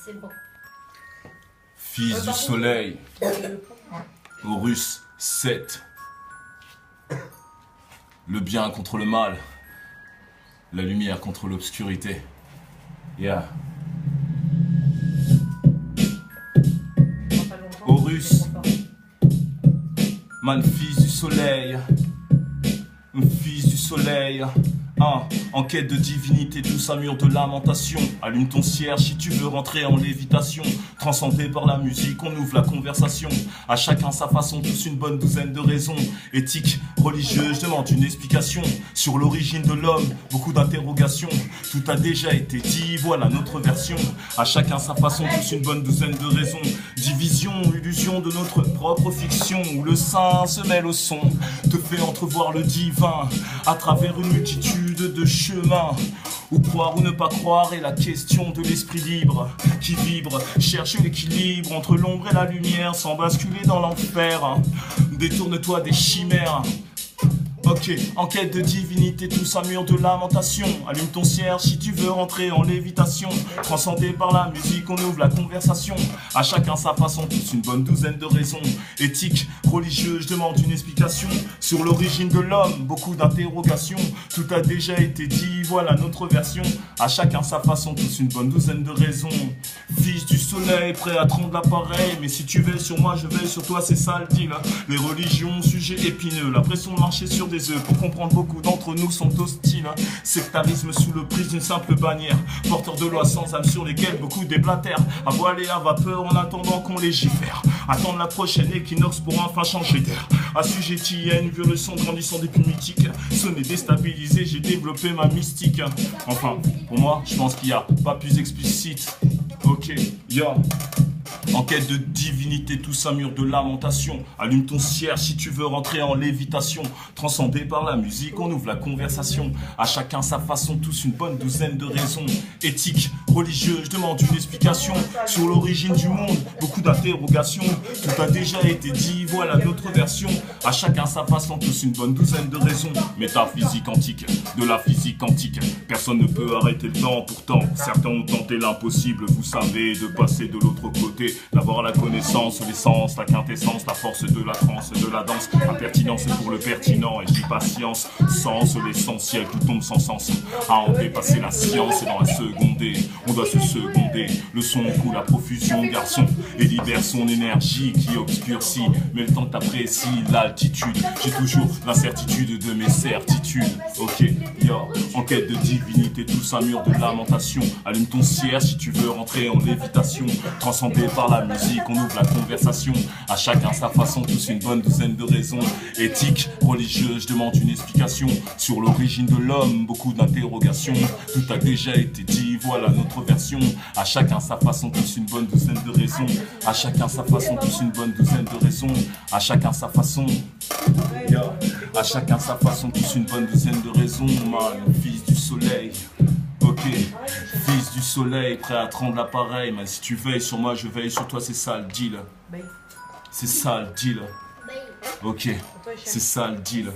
C'est bon. Fils du soleil, Horus 7. Le bien contre le mal, la lumière contre l'obscurité. Yeah. Horus, man, fils du soleil, fils du soleil. En quête de divinité, tous à mur de lamentation. Allume ton cierge si tu veux rentrer en lévitation. Transcendé par la musique, on ouvre la conversation. À chacun sa façon, tous une bonne douzaine de raisons. Éthique, religieux, je demande une explication. Sur l'origine de l'homme, beaucoup d'interrogations. Tout a déjà été dit, voilà notre version. À chacun sa façon, tous une bonne douzaine de raisons. Division, illusion de notre propre fiction. Où le saint se mêle au son, te fait entrevoir le divin. À travers une multitude de chemins, ou croire ou ne pas croire est la question de l'esprit libre qui vibre, cherche l'équilibre entre l'ombre et la lumière sans basculer dans l'enfer. Détourne-toi des chimères. Ok, en quête de divinité, tous à mur de lamentation. Allume ton cierge si tu veux rentrer en lévitation. Transcendé par la musique, on ouvre la conversation. À chacun sa façon, tous une bonne douzaine de raisons. Éthique, religieux, je demande une explication. Sur l'origine de l'homme, beaucoup d'interrogations. Tout a déjà été dit, voilà notre version. À chacun sa façon, tous une bonne douzaine de raisons. Fils du soleil, prêt à trendre l'appareil. Mais si tu veilles sur moi, je veille sur toi, c'est ça le deal. Les religions, sujet épineux. La pression de marcher sur des œufs. Pour comprendre, beaucoup d'entre nous sont hostiles. Sectarisme sous le prise d'une simple bannière. Porteurs de lois sans âme sur lesquelles beaucoup déblatèrent. À voiler à vapeur en attendant qu'on légifère. Attendre la prochaine équinoxe pour enfin changer d'air. Assujetti à une vieux leçon grandissant depuis mythique. Sonné déstabilisé, j'ai développé ma mystique. Enfin, pour moi, je pense qu'il n'y a pas plus explicite. Ok, yo. En quête de divinité, tous à mur de lamentation. Allume ton cierge si tu veux rentrer en lévitation. Transcendé par la musique, on ouvre la conversation. À chacun sa façon, tous une bonne douzaine de raisons. Éthique, religieux, je demande une explication. Sur l'origine du monde, beaucoup d'interrogations. Tout a déjà été dit, voilà notre version. À chacun sa façon, tous une bonne douzaine de raisons. Métaphysique antique, de la physique quantique. Personne ne peut arrêter le temps, pourtant certains ont tenté l'impossible, vous savez, de passer de l'autre côté. D'avoir la connaissance, l'essence, la quintessence, la force de la transe, de la danse. Impertinence pour le pertinent, et je dis patience. Sens, l'essentiel, tout tombe sans sens. À en dépasser la science et dans la seconder. On doit se seconder. Le son coule à profusion, garçon. Et libère son énergie qui obscurcit. Mais le temps que t'apprécies l'altitude. J'ai toujours l'incertitude de mes certitudes. Ok, yo. En quête de divinité, tous un mur de lamentation. Allume ton cierge si tu veux rentrer en lévitation. Transcendé par la musique, on ouvre la conversation. À chacun sa façon, tous une bonne douzaine de raisons. Éthique, religieux, je demande une explication. Sur l'origine de l'homme, beaucoup d'interrogations. Tout a déjà été dit, voilà notre version. À chacun sa façon, tous une bonne douzaine de raisons. À chacun sa façon, tous une bonne douzaine de raisons. À chacun sa façon. Yeah. À chacun sa façon, tous une bonne douzaine de raisons. Man, fils du soleil. Ok, fils du soleil, prêt à prendre l'appareil. Mais si tu veilles sur moi, je veille sur toi, c'est ça le deal. C'est ça le deal. Ok, c'est ça le deal.